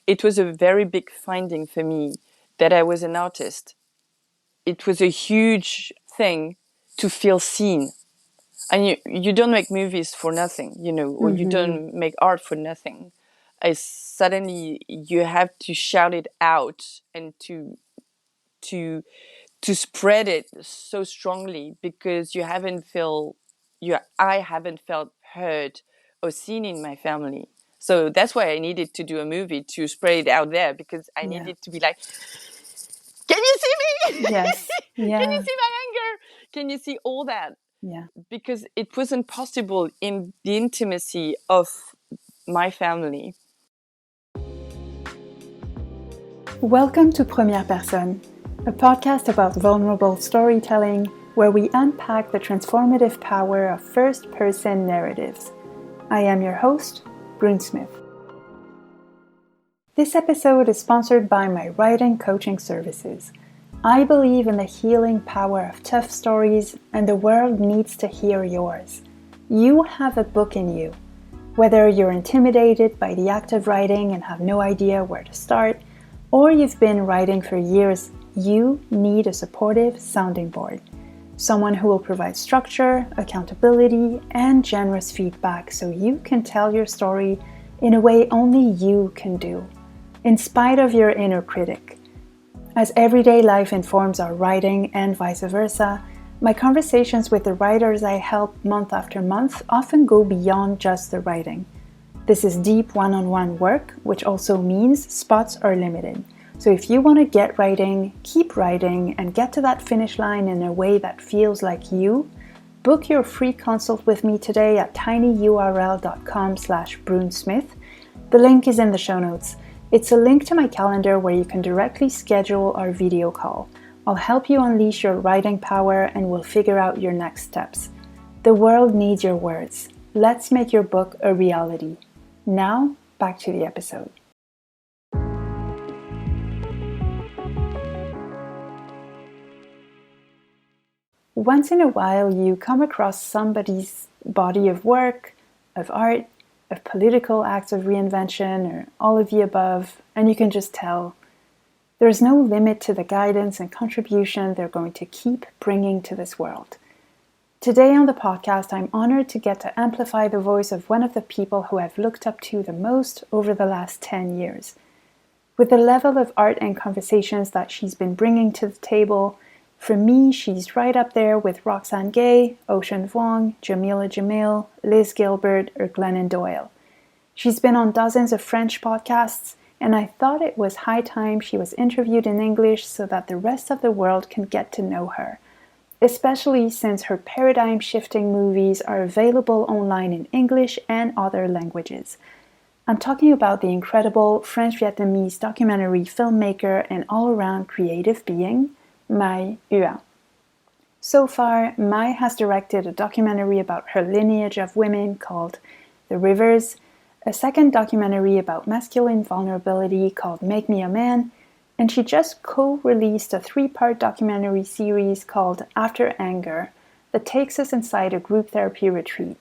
it was a very big finding for me that I was an artist. It was a huge thing to feel seen. And you don't make movies for nothing, or you don't make art for nothing. Suddenly you have to shout it out and to spread it so strongly because I haven't felt heard or seen in my family. So that's why I needed to do a movie to spread it out there, because I needed to be like, can you see me? Yes. Yeah. Can you see my anger? Can you see all that? Yeah. Because it wasn't possible in the intimacy of my family. Welcome to Première, Personne, a podcast about vulnerable storytelling where we unpack the transformative power of first-person narratives. I am your host, Brune Smith. This episode is sponsored by my writing coaching services. I believe in the healing power of tough stories, and the world needs to hear yours. You have a book in you. Whether you're intimidated by the act of writing and have no idea where to start, or you've been writing for years, you need a supportive sounding board. Someone who will provide structure, accountability, and generous feedback so you can tell your story in a way only you can do, in spite of your inner critic. As everyday life informs our writing and vice versa, my conversations with the writers I help month after month often go beyond just the writing. This is deep one-on-one work, which also means spots are limited. So if you want to get writing, keep writing, and get to that finish line in a way that feels like you, book your free consult with me today at tinyurl.com/brunesmith. The link is in the show notes. It's a link to my calendar where you can directly schedule our video call. I'll help you unleash your writing power and we'll figure out your next steps. The world needs your words. Let's make your book a reality. Now, back to the episode. Once in a while, you come across somebody's body of work, of art, of political acts of reinvention, or all of the above, and you can just tell. There's no limit to the guidance and contribution they're going to keep bringing to this world. Today on the podcast, I'm honored to get to amplify the voice of one of the people who I've looked up to the most over the last 10 years. With the level of art and conversations that she's been bringing to the table, for me, she's right up there with Roxane Gay, Ocean Vuong, Jamila Jamil, Liz Gilbert, or Glennon Doyle. She's been on dozens of French podcasts, and I thought it was high time she was interviewed in English so that the rest of the world can get to know her, especially since her paradigm-shifting movies are available online in English and other languages. I'm talking about the incredible French-Vietnamese documentary filmmaker and all-around creative being, Mai Ua. So far, Mai has directed a documentary about her lineage of women called The Rivières, a second documentary about masculine vulnerability called Make Me a Man, and she just co-released a 3-part documentary series called After Anger that takes us inside a group therapy retreat.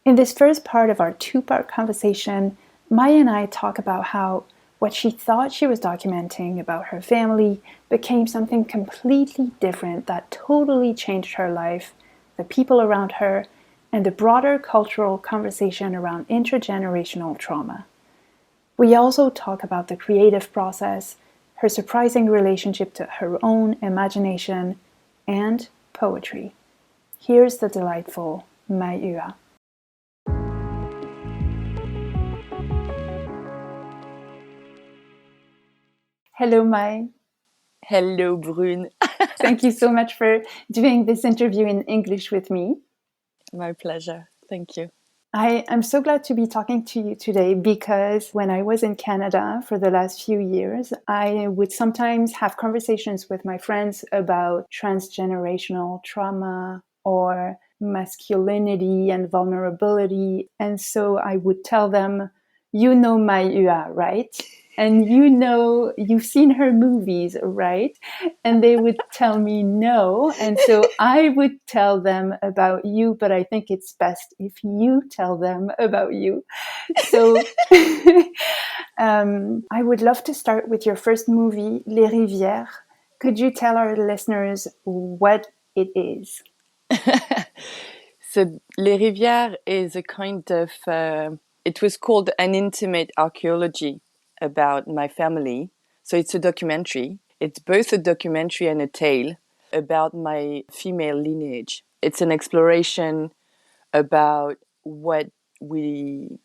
In this first part of our 2-part conversation, Mai and I talk about how what she thought she was documenting about her family became something completely different that totally changed her life, the people around her, and the broader cultural conversation around intergenerational trauma. We also talk about the creative process, her surprising relationship to her own imagination, and poetry. Here's the delightful Mai Ua. Hello, Mai. Hello, Brune. Thank you so much for doing this interview in English with me. My pleasure. Thank you. I am so glad to be talking to you today because when I was in Canada for the last few years, I would sometimes have conversations with my friends about transgenerational trauma or masculinity and vulnerability. And so I would tell them, you know Mai Ua, right? and you know, you've seen her movies, right? And they would tell me no. And so I would tell them about you, but I think it's best if you tell them about you. So I would love to start with your first movie, Les Rivières. Could you tell our listeners what it is? So Les Rivières is a kind of, it was called an intimate archeology about my family. So it's a documentary. It's both a documentary and a tale about my female lineage. It's an exploration about what we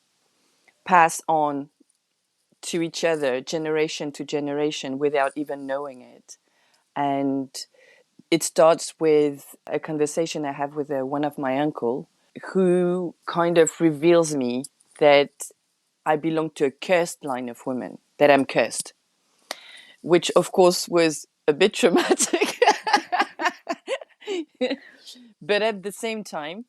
pass on to each other, generation to generation, without even knowing it. And it starts with a conversation I have with one of my uncle, who kind of reveals me that I belong to a cursed line of women, that I'm cursed, which of course was a bit traumatic. But at the same time,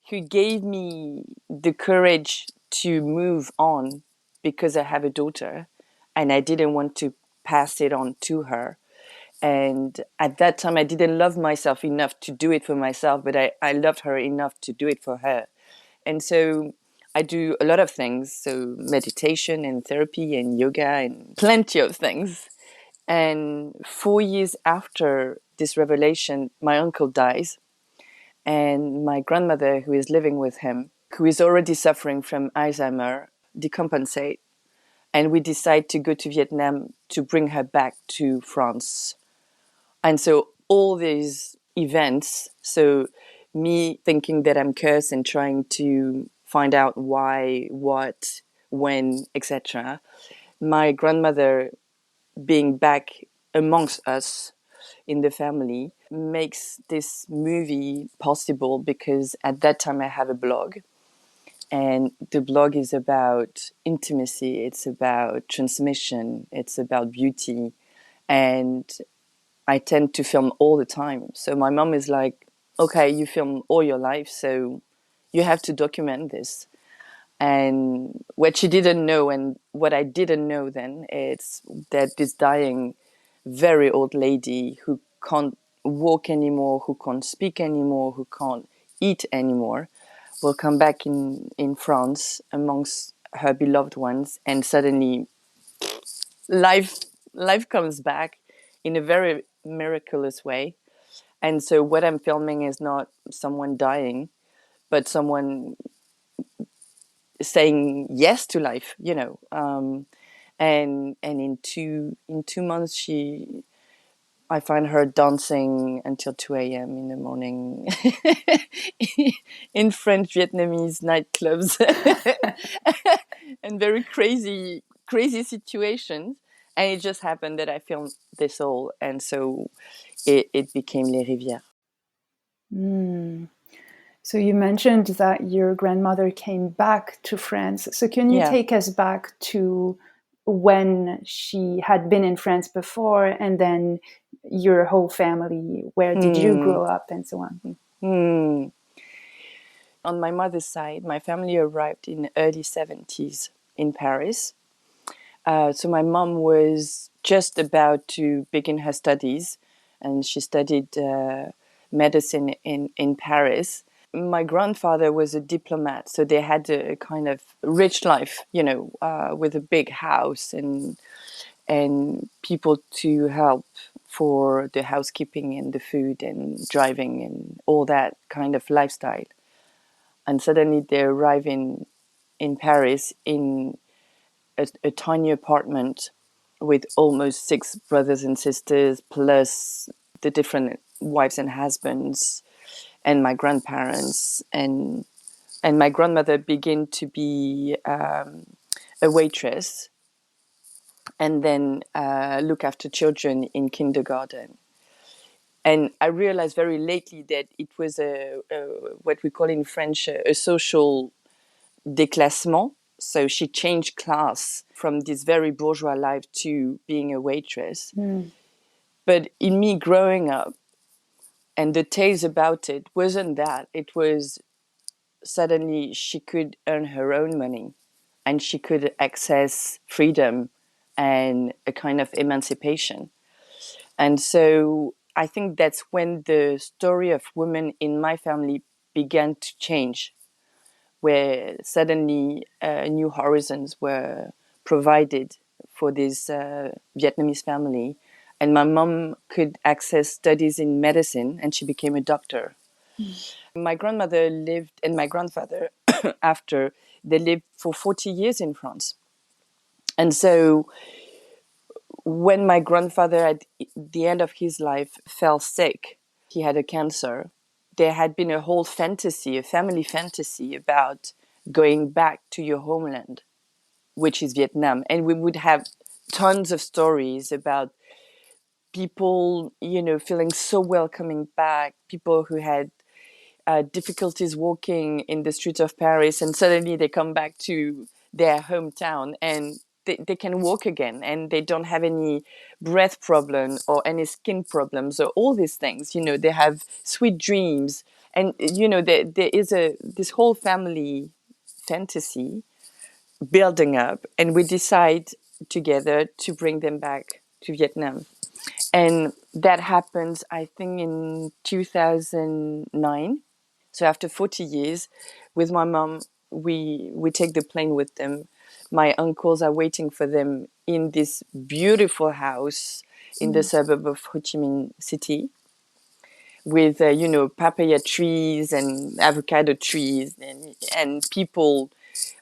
he gave me the courage to move on because I have a daughter and I didn't want to pass it on to her. And at that time, I didn't love myself enough to do it for myself, but I loved her enough to do it for her. And so I do a lot of things. So meditation and therapy and yoga and plenty of things. And 4 years after this revelation, my uncle dies. And my grandmother, who is living with him, who is already suffering from Alzheimer, decompensate. And we decide to go to Vietnam to bring her back to France. And so all these events, so me thinking that I'm cursed and trying to find out why, what, when, etc. My grandmother being back amongst us in the family makes this movie possible because at that time I have a blog. And the blog is about intimacy, it's about transmission, it's about beauty. And I tend to film all the time. So my mom is like, okay, you film all your life, so you have to document this. And what she didn't know and what I didn't know then is that this dying, very old lady who can't walk anymore, who can't speak anymore, who can't eat anymore, will come back in France amongst her beloved ones, and suddenly life life comes back in a very miraculous way. And so what I'm filming is not someone dying, but someone saying yes to life, you know. And in 2 months, I find her dancing until 2 a.m. in the morning in French Vietnamese nightclubs and very crazy situations. And it just happened that I filmed this all, and so it became Les Rivières. Mm. So you mentioned that your grandmother came back to France. So can you Yeah. take us back to when she had been in France before, and then your whole family? Where did you Hmm. grow up, and so on? Hmm. On my mother's side, my family arrived in the early 70s in Paris. So my mom was just about to begin her studies, and she studied medicine in Paris. My grandfather was a diplomat, so they had a kind of rich life, you know, with a big house and people to help for the housekeeping and the food and driving and all that kind of lifestyle. And suddenly they arrive in Paris in a tiny apartment with almost 6 brothers and sisters, plus the different wives and husbands, and my grandparents, and my grandmother began to be a waitress, and then look after children in kindergarten. And I realized very lately that it was a what we call in French a social déclassement. So she changed class from this very bourgeois life to being a waitress. Mm. But in me growing up, and the tales about it wasn't that. It was suddenly she could earn her own money and she could access freedom and a kind of emancipation. And so I think that's when the story of women in my family began to change, where suddenly new horizons were provided for this Vietnamese family. And my mom could access studies in medicine, and she became a doctor. My grandmother lived, and my grandfather, after, they lived for 40 years in France. And so when my grandfather, at the end of his life, fell sick, he had a cancer, there had been a whole fantasy, a family fantasy about going back to your homeland, which is Vietnam. And we would have tons of stories about people, feeling so welcoming back, people who had difficulties walking in the streets of Paris, and suddenly they come back to their hometown and they can walk again, and they don't have any breath problem or any skin problems or all these things. They have sweet dreams, and there is this whole family fantasy building up, and we decide together to bring them back to Vietnam. And that happens, I think, in 2009. So after 40 years, with my mom, we take the plane with them. My uncles are waiting for them in this beautiful house in the suburb of Ho Chi Minh City, with papaya trees and avocado trees, and people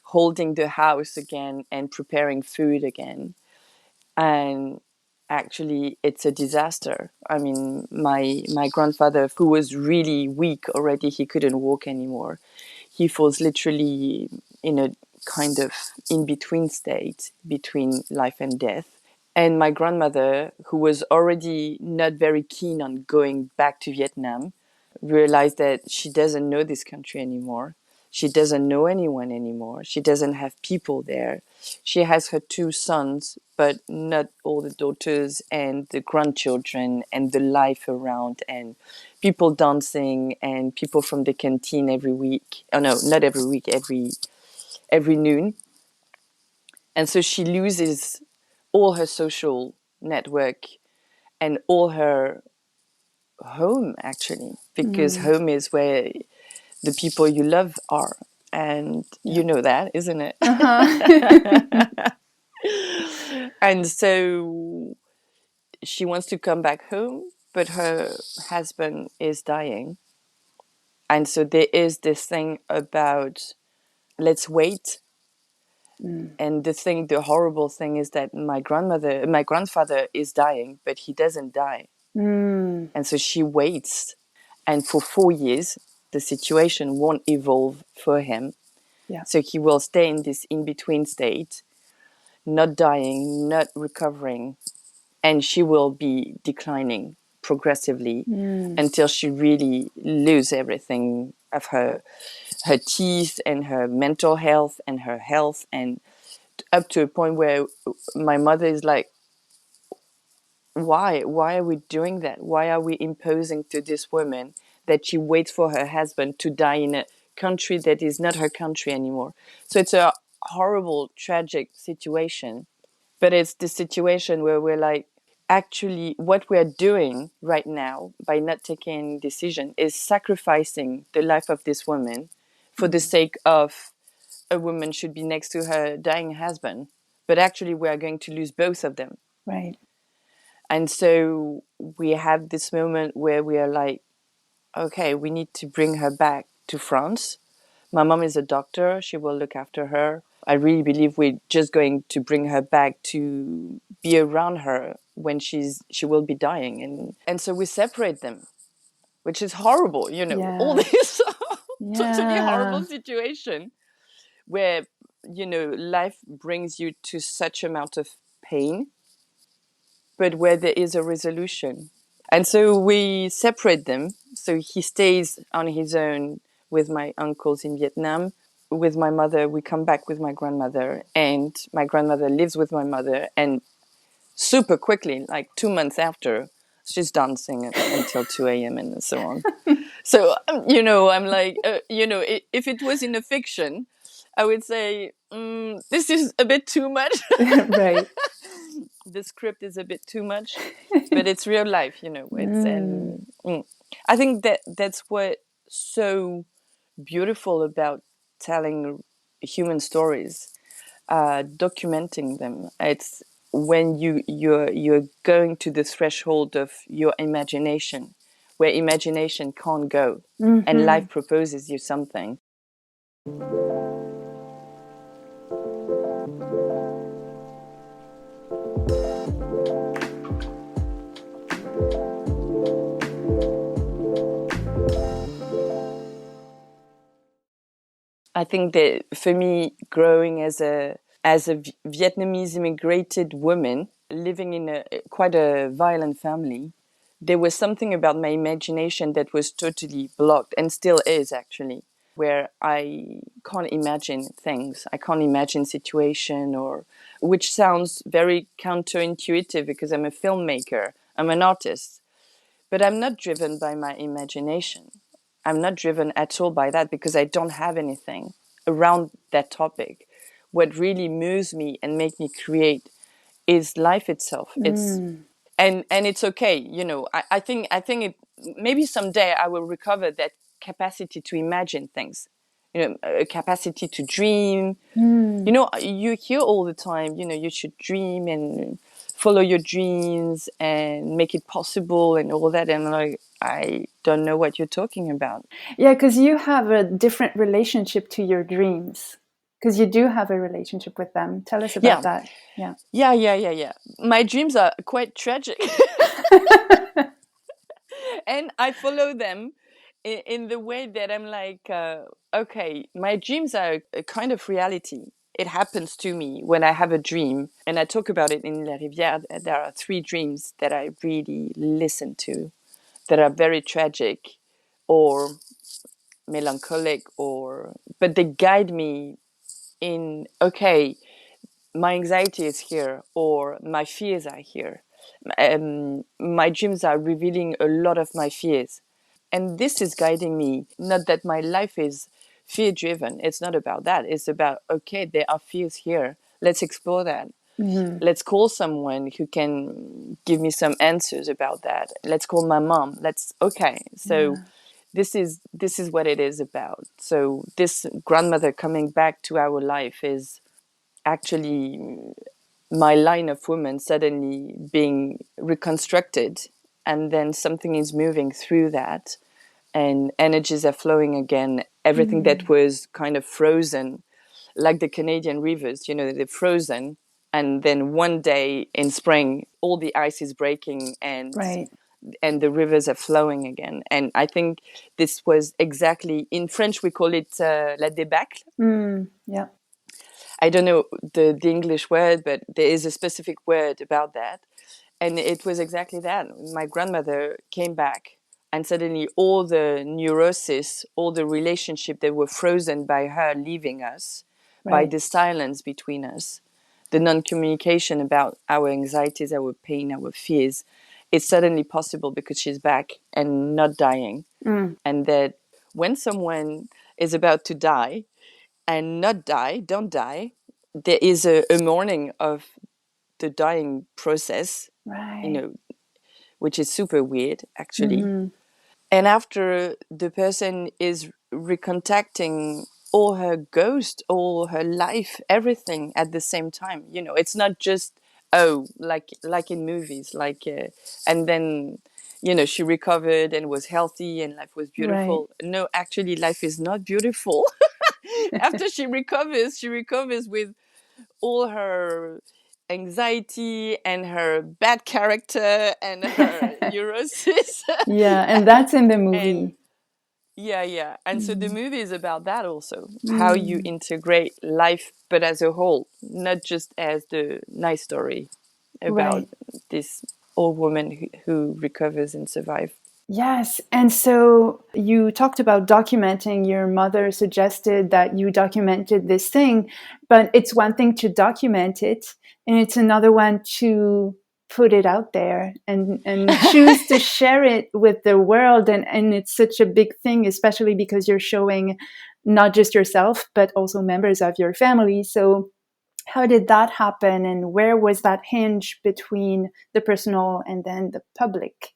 holding the house again and preparing food again. And actually, it's a disaster. I mean, my grandfather, who was really weak already, he couldn't walk anymore. He was literally in a kind of in-between state between life and death. And my grandmother, who was already not very keen on going back to Vietnam, realized that she doesn't know this country anymore. She doesn't know anyone anymore. She doesn't have people there. She has her two sons, but not all the daughters and the grandchildren and the life around, and people dancing and people from the canteen every week. Oh no, not every week, every noon. And so she loses all her social network and all her home, actually, because home is where the people you love are. And you know that, isn't it? And so she wants to come back home, but her husband is dying. And so there is this thing about, let's wait. And the horrible thing is that my grandfather is dying, but he doesn't die. And so she waits. And for 4 years, the situation won't evolve for him. Yeah. So he will stay in this in-between state, not dying, not recovering, and she will be declining progressively until she really loses everything of her teeth and her mental health and her health, and up to a point where my mother is like, why are we doing that? Why are we imposing to this woman that she waits for her husband to die in a country that is not her country anymore? So it's a horrible, tragic situation. But it's the situation where we're like, actually, what we're doing right now by not taking decision is sacrificing the life of this woman for the sake of a woman should be next to her dying husband. But actually, we are going to lose both of them. Right. And so we have this moment where we are like, okay, we need to bring her back to France. My mom is a doctor. She will look after her. I really believe we're just going to bring her back to be around her when she will be dying. And so we separate them, which is horrible, Yeah. all this totally Yeah. horrible situation where, life brings you to such amount of pain, but where there is a resolution. And so we separate them. So he stays on his own with my uncles in Vietnam. With my mother, we come back with my grandmother, and my grandmother lives with my mother. And super quickly, like 2 months after, she's dancing until 2 a.m. and so on. So, I'm like, if it was in a fiction, I would say, this is a bit too much. Right. the script is a bit too much, but it's real life, you know. I think that's what so beautiful about telling human stories, documenting them. It's when you're going to the threshold of your imagination, where imagination can't go, and life proposes you something. I think that for me, growing as a Vietnamese immigrated woman living in quite a violent family, there was something about my imagination that was totally blocked, and still is actually, where I can't imagine things. I can't imagine situation, or which sounds very counterintuitive because I'm a filmmaker, I'm an artist, but I'm not driven by my imagination. I'm not driven at all by that because I don't have anything around that topic. What really moves me and makes me create is life itself. It's and it's okay, you know. I think it, maybe someday I will recover that capacity to imagine things, you know, a capacity to dream. You know, you hear all the time, you know, you should dream and follow your dreams and make it possible and all that, and like, I don't know what you're talking about. Yeah, because you have a different relationship to your dreams. Because you do have a relationship with them. Tell us about Yeah, that. Yeah. yeah. My dreams are quite tragic. And I follow them in the way that I'm like, okay, my dreams are a kind of reality. It happens to me when I have a dream, and I talk about it in Rivières. There are 3 dreams that I really listen to, that are very tragic or melancholic, or but they guide me in, okay, my anxiety is here, or my fears are here. My dreams are revealing a lot of my fears. And this is guiding me. Not that my life is fear driven. It's not about that. It's about, okay, there are fears here. Let's explore that. Let's call someone who can give me some answers about that. Let's call my mom. Okay. So this is what it is about. So this grandmother coming back to our life is actually my line of women suddenly being reconstructed, and then something is moving through that, and energies are flowing again. Everything that was kind of frozen, like the Canadian rivers, you know, they're frozen, and then one day in spring all the ice is breaking, Right. and the rivers are flowing again. And I think this was exactly, in French we call it la débâcle. Yeah. I don't know the English word, but there is a specific word about that. And it was exactly that. My grandmother came back, and suddenly all the neurosis, all the relationship that were frozen by her leaving us, by Right. the silence between us, the non-communication about our anxieties, our pain, our fears, it's suddenly possible because she's back and not dying. And that when someone is about to die, and not die, don't die, there is a mourning of the dying process, you Right. know, which is super weird, actually. And after the person is recontacting all her ghost, all her life, everything at the same time, you know, it's not just, oh, like in movies, and then, you know, she recovered and was healthy and life was Right. beautiful. No, actually, life is not beautiful. After she recovers with all her anxiety and her bad character and her neurosis. Yeah, and that's in the And movie. yeah. And so the movie is about that also, how you integrate life, but as a whole, not just as the nice story about Right. this old woman who recovers and survives. Yes. And so you talked about documenting. Your mother suggested that you documented this thing, but it's one thing to document it, and it's another one to put it out there and choose to share it with the world. And it's such a big thing, especially because you're showing not just yourself, but also members of your family. So how did that happen, and where was that hinge between the personal and then the public?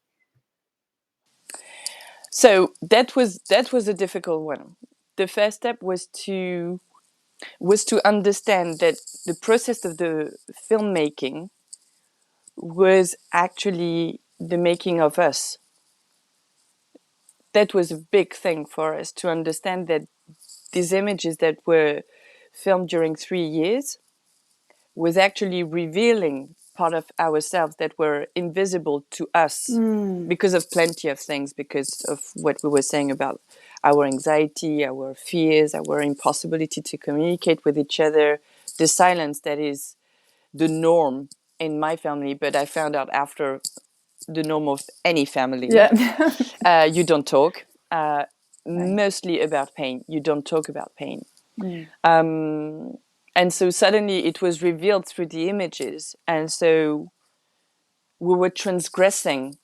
So that was a difficult one. The first step was to understand that the process of the filmmaking was actually the making of us. That was a big thing for us to understand that these images that were filmed during 3 years was actually revealing part of ourselves that were invisible to us because of plenty of things, because of what we were saying about our anxiety, our fears, our impossibility to communicate with each other, the silence that is the norm in my family, but I found out after the norm of any family. Yeah. You don't talk. Mostly about pain. You don't talk about pain. And so suddenly it was revealed through the images. And so we were transgressing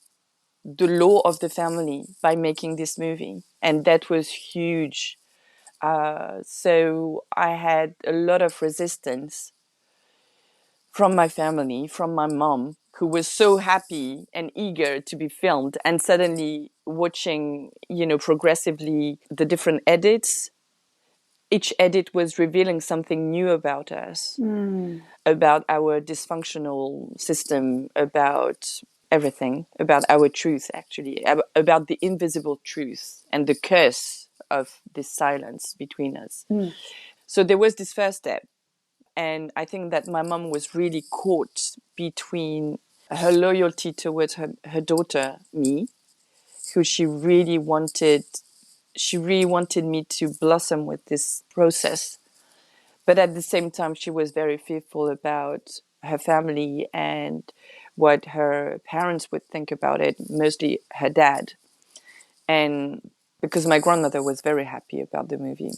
the law of the family by making this movie. And that was huge. So I had a lot of resistance from my family, from my mom, who was so happy and eager to be filmed, and suddenly watching, progressively the different edits. Each edit was revealing something new about us, about our dysfunctional system, about everything, about our truth, actually, about the invisible truth and the curse of this silence between us. So there was this first step. And I think that my mom was really caught between her loyalty towards her daughter, me, who she really wanted me to blossom with this process. But at the same time, she was very fearful about her family and what her parents would think about it, mostly her dad. And because my grandmother was very happy about the movie.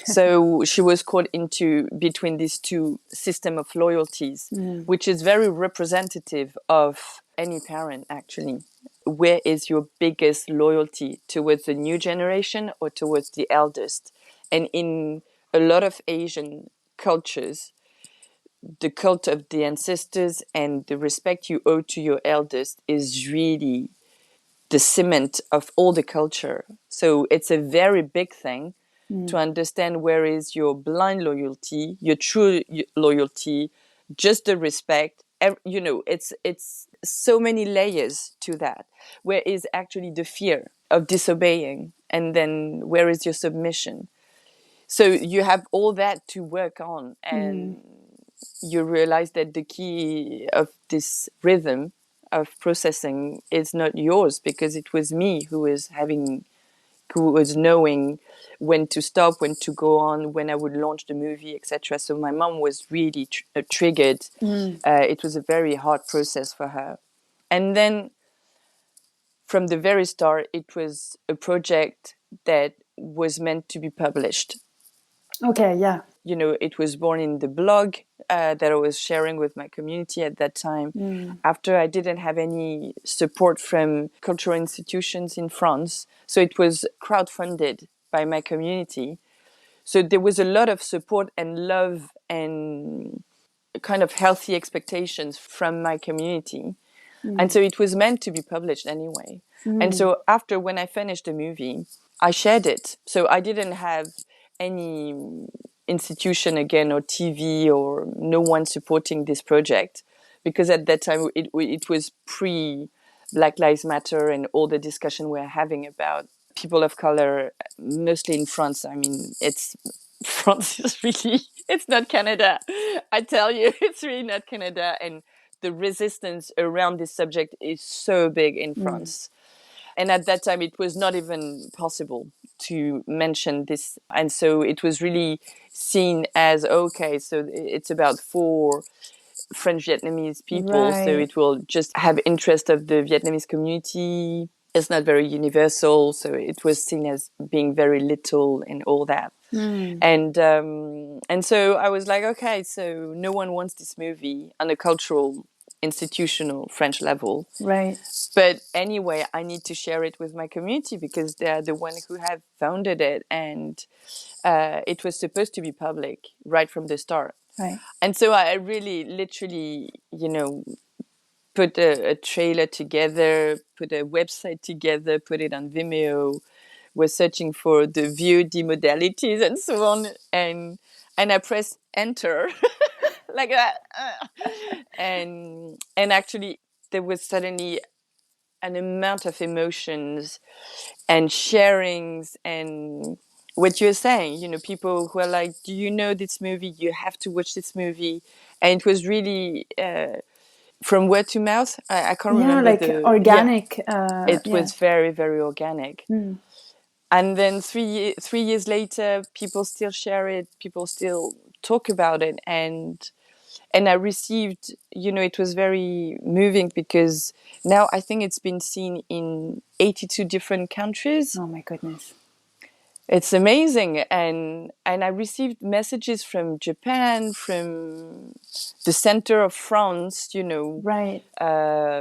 So she was caught into between these two system of loyalties, which is very representative of any parent, actually. Where is your biggest loyalty, towards the new generation or towards the eldest? And in a lot of Asian cultures, the cult of the ancestors and the respect you owe to your eldest is really the cement of all the culture. So it's a very big thing to understand where is your blind loyalty, your true loyalty, just the respect. It's so many layers to that. Where is actually the fear of disobeying, and then where is your submission? So you have all that to work on, and you realize that the key of this rhythm of processing is not yours, because it was me who was knowing when to stop, when to go on, when I would launch the movie, etc. So my mom was really triggered. It was a very hard process for her. And then from the very start, it was a project that was meant to be published. Okay, yeah. It was born in the blog that I was sharing with my community at that time. After I didn't have any support from cultural institutions in France. So it was crowdfunded by my community. So there was a lot of support and love and kind of healthy expectations from my community. And so it was meant to be published anyway. And so after, when I finished the movie, I shared it. So I didn't have any institution again, or TV, or no one supporting this project, because at that time it was pre Black Lives Matter and all the discussion we're having about people of color, mostly in France. I mean, France is really, it's not Canada. I tell you, it's really not Canada. And the resistance around this subject is so big in France. And at that time, it was not even possible to mention this. And so it was really seen as, okay, so it's about 4 French Vietnamese people. Right. So it will just have interest of the Vietnamese community. It's not very universal. So it was seen as being very little and all that. And so I was like, okay, so no one wants this movie on a cultural, institutional French level. Right. But anyway, I need to share it with my community, because they're the one who have founded it, and it was supposed to be public right from the start. Right. And so I really literally, put a trailer together, put a website together, put it on Vimeo, was searching for the VOD modalities and so on, and I pressed enter like that, and actually there was suddenly an amount of emotions and sharings and what you're saying, people who are like, do you know this movie? You have to watch this movie. And it was really from word to mouth. I can't Yeah, remember like yeah, organic. it Yeah. was very, very organic. Mm. And then 3 years later, people still share it. People still talk about it. And I received, it was very moving because now I think it's been seen in 82 different countries. Oh my goodness. It's amazing. And I received messages from Japan, from the center of France, Right.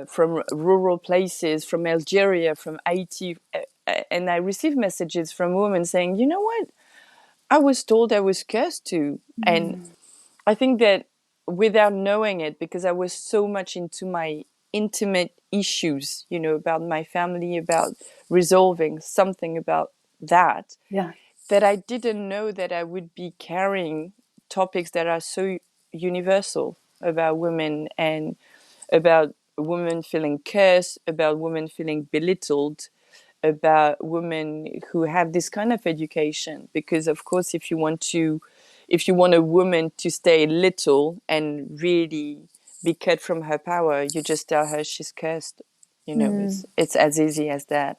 from rural places, from Algeria, from Haiti. And I received messages from women saying, you know what? I was told I was cursed too. And I think that without knowing it, because I was so much into my intimate issues, about my family, about resolving something about that, Yeah. that I didn't know that I would be carrying topics that are so universal about women and about women feeling cursed, about women feeling belittled, about women who have this kind of education. Because of course, if you want a woman to stay little and really be cut from her power, you just tell her she's cursed. It's as easy as that.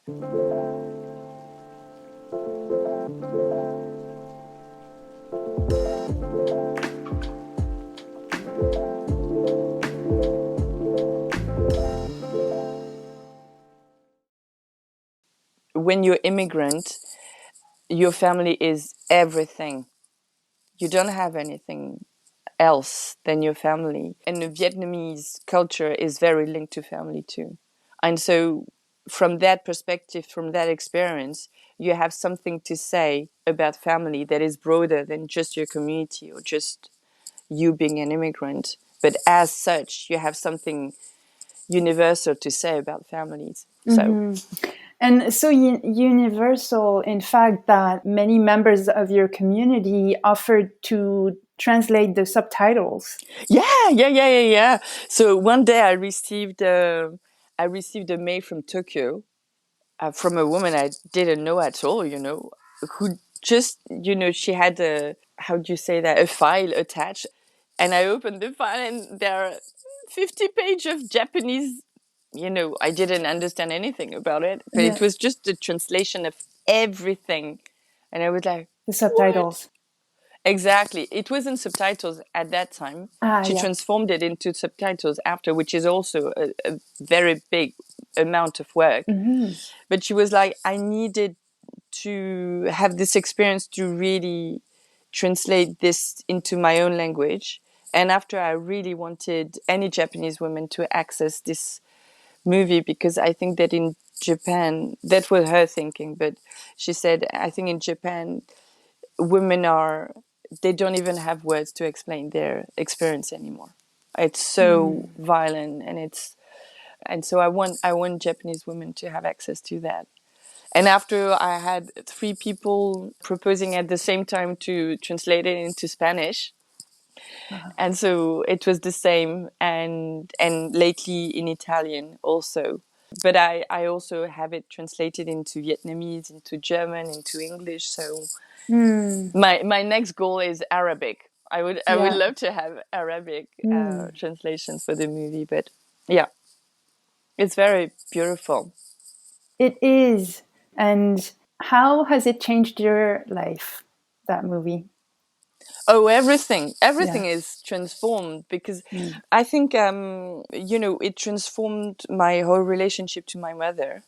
When you're immigrant, your family is everything. You don't have anything else than your family. And the Vietnamese culture is very linked to family too. And so, from that perspective, from that experience, you have something to say about family that is broader than just your community or just you being an immigrant. But as such, you have something universal to say about families. So, And so universal, in fact, that many members of your community offered to translate the subtitles. yeah. So one day I received a mail from Tokyo, from a woman I didn't know at all, who just, she had how do you say that, a file attached. And I opened the file and there are 50 pages of Japanese. I didn't understand anything about it, but Yeah, it was just a translation of everything. And I was like, the what? subtitles. Exactly. It wasn't subtitles at that time. Ah, She yeah. transformed it into subtitles after, which is also a very big amount of work. But she was like, I needed to have this experience to really translate this into my own language. And after, I really wanted any Japanese woman to access this movie, because I think that in Japan, that was her thinking, but she said, I think in Japan, women they don't even have words to explain their experience anymore. It's so violent, and so I want Japanese women to have access to that. And after, I had 3 people proposing at the same time to translate it into Spanish. And so it was the same, and lately in Italian also. But I also have it translated into Vietnamese, into German, into English. So my next goal is Arabic. I would Yeah. love to have Arabic translation for the movie. But yeah, it's very beautiful. It is. And how has it changed your life, that movie? Oh, everything Yeah. is transformed, because I think it transformed my whole relationship to my mother.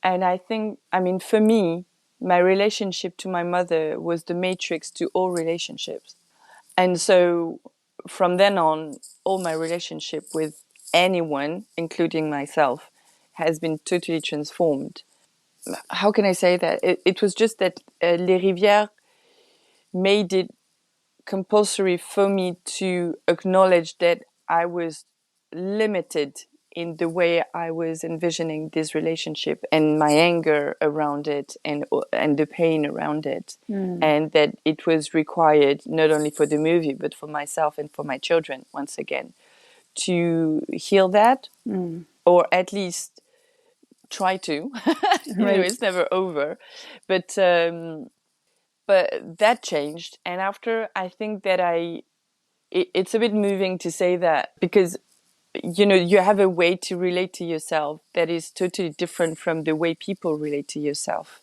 And I think, for me, my relationship to my mother was the matrix to all relationships. And so from then on, all my relationship with anyone, including myself, has been totally transformed. How can I say that? It was just that Les Rivières made it compulsory for me to acknowledge that I was limited in the way I was envisioning this relationship and my anger around it and the pain around it. And that it was required not only for the movie but for myself and for my children once again to heal that, or at least try to. Right. It's never over, but that changed. And after, I think that it's a bit moving to say that, because you have a way to relate to yourself that is totally different from the way people relate to yourself.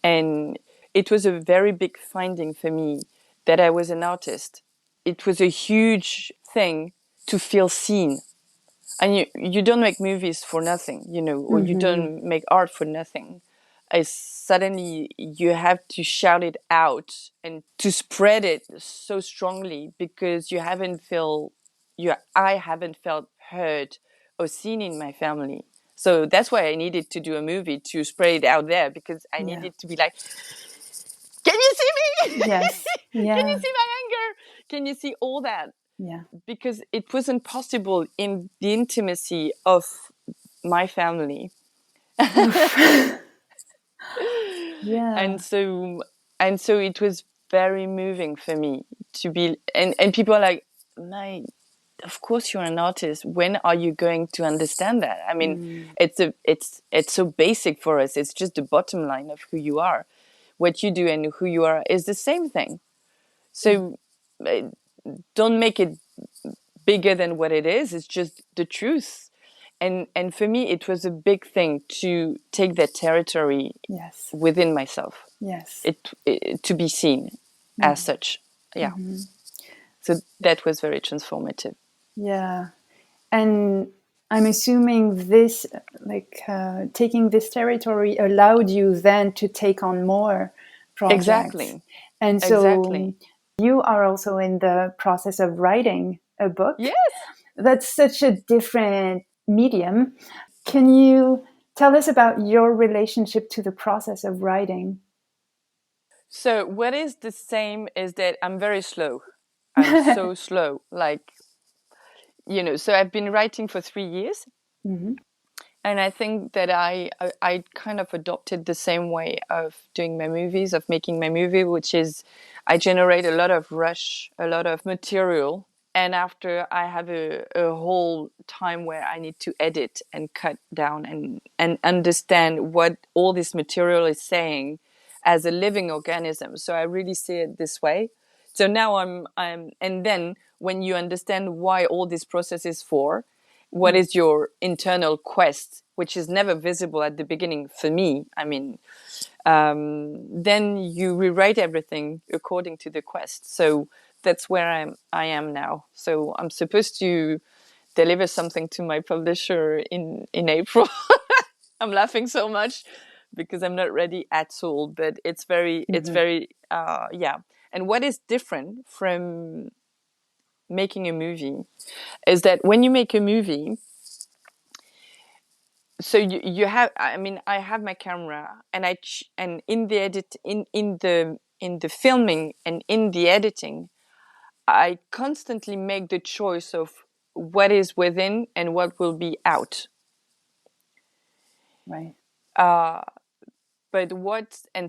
And it was a very big finding for me that I was an artist. It was a huge thing to feel seen. And you don't make movies for nothing, or you don't make art for nothing. Suddenly you have to shout it out and to spread it so strongly, because I haven't felt heard or seen in my family. So that's why I needed to do a movie to spread it out there, because I needed to be like, can you see me? Yes. Yeah. Can you see my anger? Can you see all that? Yeah. Because it wasn't possible in the intimacy of my family. Yeah. And so it was very moving for me to be, and people are like, my, of course you're an artist, when are you going to understand that? I mean, it's so basic for us. It's just the bottom line of who you are. What you do and who you are is the same thing. So don't make it bigger than what it is. It's just the truth. And for me, it was a big thing to take that territory Yes. within myself. Yes. It to be seen as such. Yeah. So that was very transformative. Yeah. And I'm assuming this, taking this territory allowed you then to take on more projects. Exactly. And so you are also in the process of writing a book. Yes. That's such a different medium. Can you tell us about your relationship to the process of writing? So what is the same is that I'm very slow. I'm so slow. So I've been writing for 3 years. And I think that I kind of adopted the same way of doing my movies, of making my movie, which is I generate a lot of rush, a lot of material. And after, I have a whole time where I need to edit and cut down and understand what all this material is saying as a living organism. So I really see it this way. So now and then when you understand why all this process is for, what is your internal quest, which is never visible at the beginning for me. I mean, then you rewrite everything according to the quest. So that's where I am now. So I'm supposed to deliver something to my publisher in April. I'm laughing so much because I'm not ready at all, but it's very, yeah. And what is different from making a movie is that when you make a movie, so you have, I mean, I have my camera and and in the edit, in the filming and in the editing, I constantly make the choice of what is within and what will be out. Right. And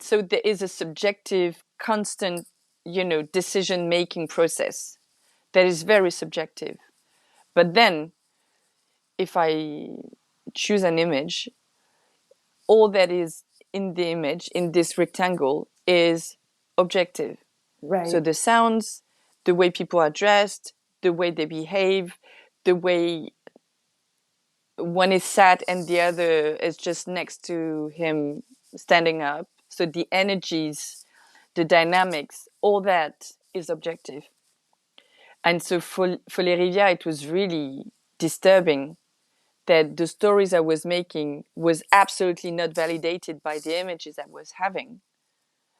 so there is a subjective, constant, decision making process that is very subjective. But then, if I choose an image, all that is in the image, in this rectangle, is objective. Right. So the sounds, the way people are dressed, the way they behave, the way one is sat and the other is just next to him standing up. So the energies, the dynamics, all that is objective. And so for Les Rivières, it was really disturbing that the stories I was making was absolutely not validated by the images I was having.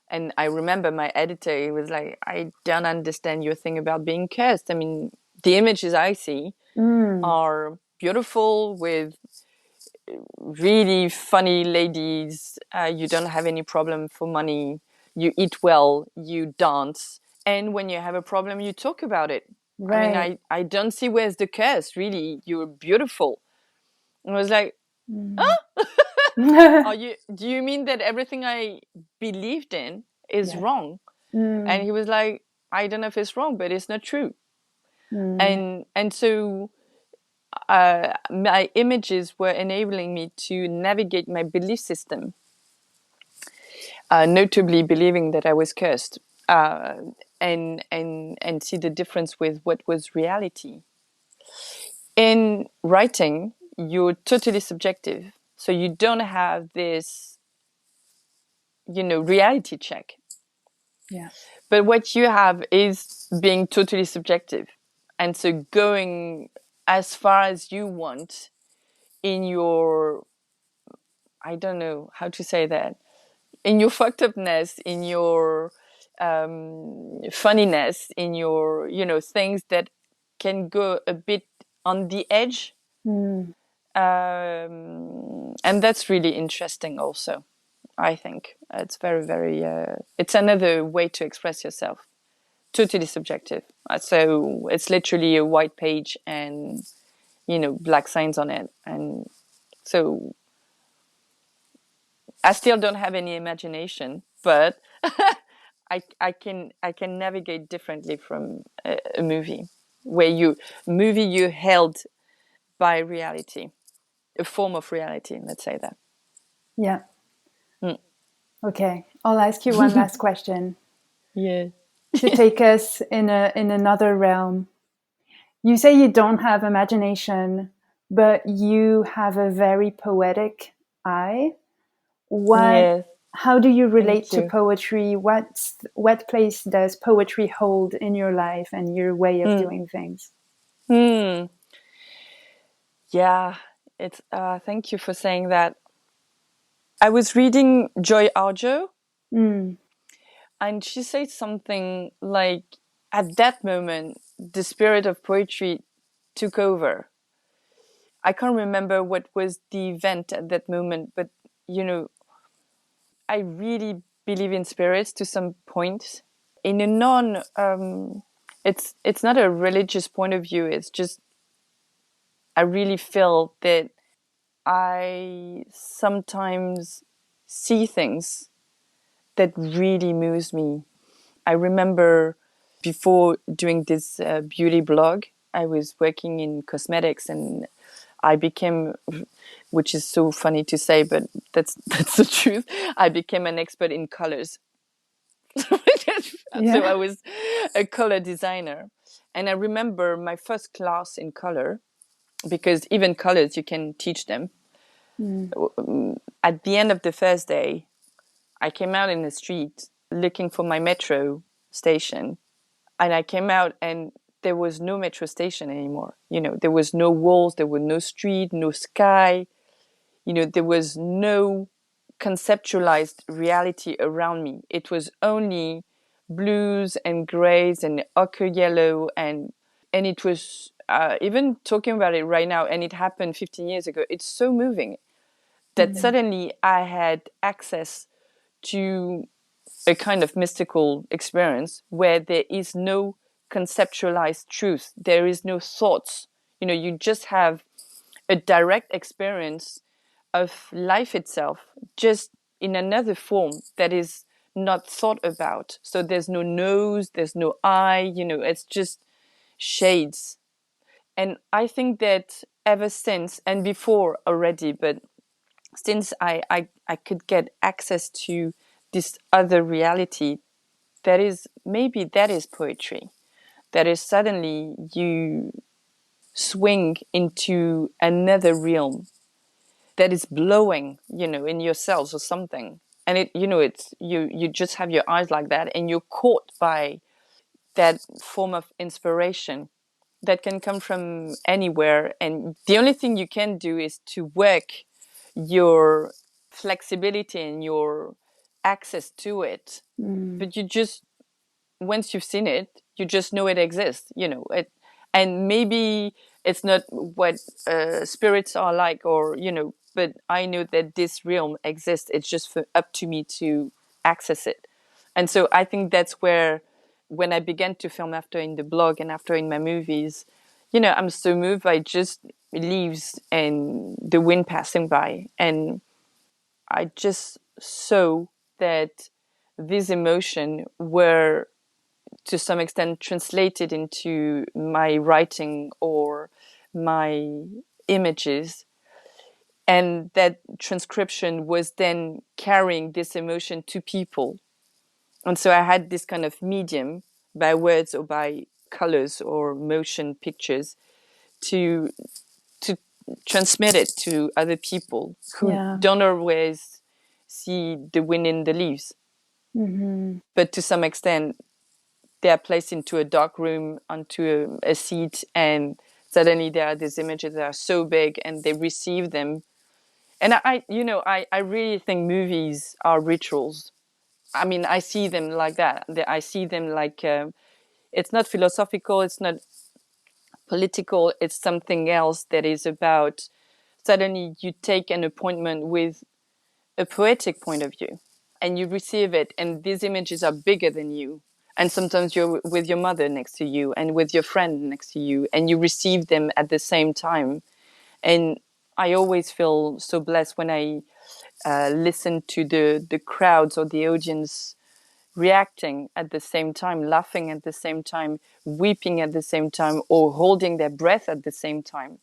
And I remember my editor, he was like, I don't understand your thing about being cursed. I mean, the images I see are beautiful with really funny ladies. You don't have any problem for money. You eat well, you dance, And when you have a problem, you talk about it. I mean, Right. I don't see where's the curse, really. You're beautiful. And I was like, Mm. do you mean that everything I believed in is Yes. wrong? And Mm. he was like, I don't know if it's wrong, but it's not true. Mm. And so my images were enabling me to navigate my belief system, notably believing that I was cursed, and see the difference with what was reality. In writing, you're totally subjective, so you don't have this, reality check. Yeah. But what you have is being totally subjective, and so going as far as you want in your, I don't know how to say that, in your fucked upness, in your funniness, in your, things that can go a bit on the edge. Mm. And that's really interesting also. I think it's very, very, it's another way to express yourself. Totally subjective. So it's literally a white page and, black signs on it. And so I still don't have any imagination, but I can navigate differently from a movie where you're held by reality, a form of reality. Let's say that. Yeah. Mm. Okay. I'll ask you one last question Yeah. to take us in another realm. You say you don't have imagination, but you have a very poetic eye. What? Yes. How do you relate Thank to you. poetry? What place does poetry hold in your life and your way of Mm. doing things? Hmm. Yeah. It's. Thank you for saying that. I was reading Joy Arjo, Mm. and she said something like, "At that moment, the spirit of poetry took over." I can't remember what was the event at that moment, but you know, I really believe in spirits to some point. In a it's not a religious point of view. It's just I really feel that I sometimes see things that really moves me. I remember before doing this beauty blog, I was working in cosmetics, and I became, which is so funny to say, but that's the truth. I became an expert in colors. So I Yeah. was a color designer, and I remember my first class in color, because even colors you can teach them. Mm. At the end of the first day, I came out in the street looking for my metro station, and I came out and there was no metro station anymore. There was no walls, there was no street, no sky. There was no conceptualized reality around me. It was only blues and grays and ochre yellow, and it was even talking about it right now, and it happened 15 years ago. It's so moving that Mm. suddenly I had access to a kind of mystical experience where there is no conceptualized truth. There is no thoughts. You just have a direct experience of life itself, just in another form that is not thought about. So there's no nose, there's no eye, it's just shades. And I think that ever since, and before already, but since I could get access to this other reality, that is poetry. That is suddenly you swing into another realm that is blowing, in your cells or something. And it's you just have your eyes like that, and you're caught by that form of inspiration that can come from anywhere. And the only thing you can do is to work your flexibility and your access to it. Mm. But you just, once you've seen it, you just know it exists, it. And maybe it's not what spirits are like, or but I know that this realm exists. It's just up to me to access it. And so I think that's where when I began to film after in the blog and after in my movies, I'm so moved by just leaves and the wind passing by. And I just saw that these emotions were to some extent translated into my writing or my images, and that transcription was then carrying this emotion to people. And so I had this kind of medium by words or by colors or motion pictures to transmit it to other people who don't always see the wind in the leaves. Mm-hmm. But to some extent, they are placed into a dark room onto a seat, and suddenly there are these images that are so big, and they receive them. And I really think movies are rituals. I mean, I see them like that. I see them like it's not philosophical, it's not political, it's something else that is about suddenly you take an appointment with a poetic point of view and you receive it, and these images are bigger than you. And sometimes you're with your mother next to you and with your friend next to you, and you receive them at the same time. And I always feel so blessed when I listen to the crowds or the audience reacting at the same time, laughing at the same time, weeping at the same time, or holding their breath at the same time.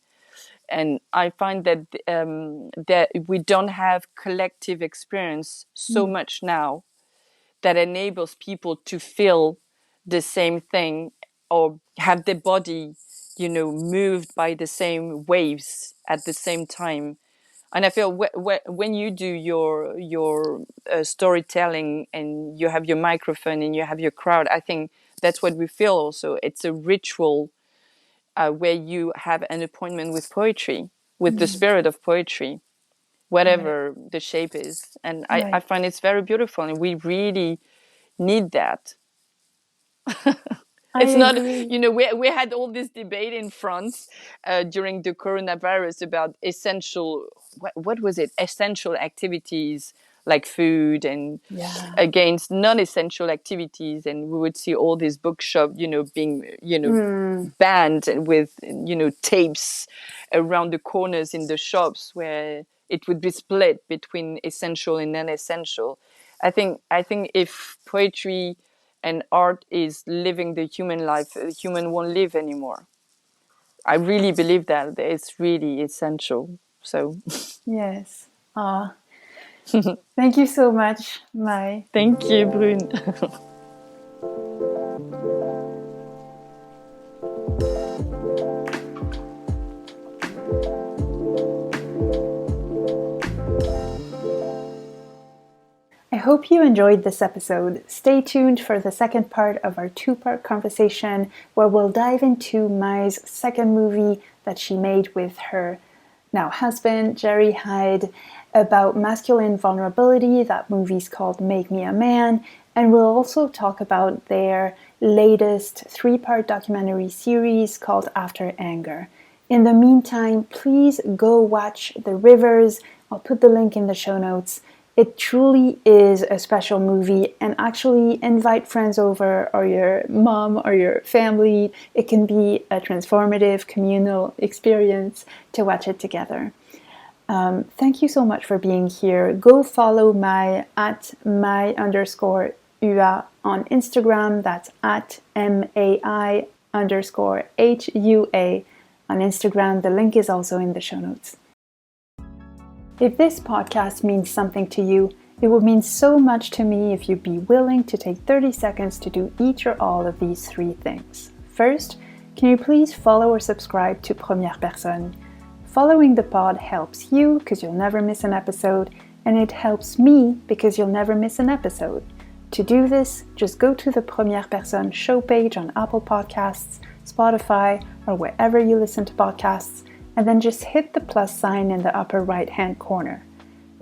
And I find that we don't have collective experience so much now that enables people to feel the same thing or have their body, moved by the same waves at the same time. And I feel when you do your storytelling and you have your microphone and you have your crowd, I think that's what we feel also. It's a ritual where you have an appointment with poetry, with the spirit of poetry, whatever the shape is. And I find it's very beautiful, and we really need that. I It's not, agree. we had all this debate in France during the coronavirus about essential, what was it? Essential activities like food, and against non-essential activities. And we would see all these bookshops, being, banned, and with, tapes around the corners in the shops where it would be split between essential and non-essential. I think if poetry and art is living the human life, the human won't live anymore. I really believe that it's really essential. So Yes. Thank you so much, Mai. thank you, Brune. I hope you enjoyed this episode. Stay tuned for the second part of our two-part conversation where we'll dive into Mai's second movie that she made with her now husband, Jerry Hyde, about masculine vulnerability. That movie's called Make Me a Man. And we'll also talk about their latest three-part documentary series called After Anger. In the meantime, please go watch The Rivières. I'll put the link in the show notes. It truly is a special movie, and actually invite friends over, or your mom or your family. It can be a transformative communal experience to watch it together. Thank you so much for being here. Go follow Mai at Mai_UA on Instagram. That's at MAI_HUA on Instagram. The link is also in the show notes. If this podcast means something to you, it would mean so much to me if you'd be willing to take 30 seconds to do each or all of these three things. First, can you please follow or subscribe to Première Personne? Following the pod helps you because you'll never miss an episode, and it helps me because you'll never miss an episode. To do this, just go to the Première Personne show page on Apple Podcasts, Spotify, or wherever you listen to podcasts, and then just hit the plus sign in the upper right-hand corner.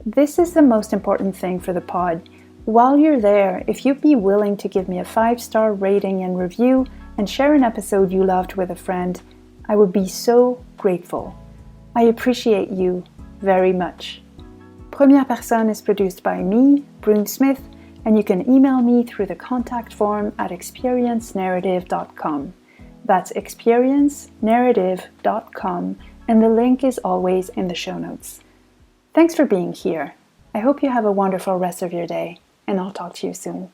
This is the most important thing for the pod. While you're there, if you'd be willing to give me a 5-star rating and review and share an episode you loved with a friend, I would be so grateful. I appreciate you very much. Première Personne is produced by me, Brune Smith, And you can email me through the contact form at experiencenarrative.com. That's experiencenarrative.com, and the link is always in the show notes. Thanks for being here. I hope you have a wonderful rest of your day, and I'll talk to you soon.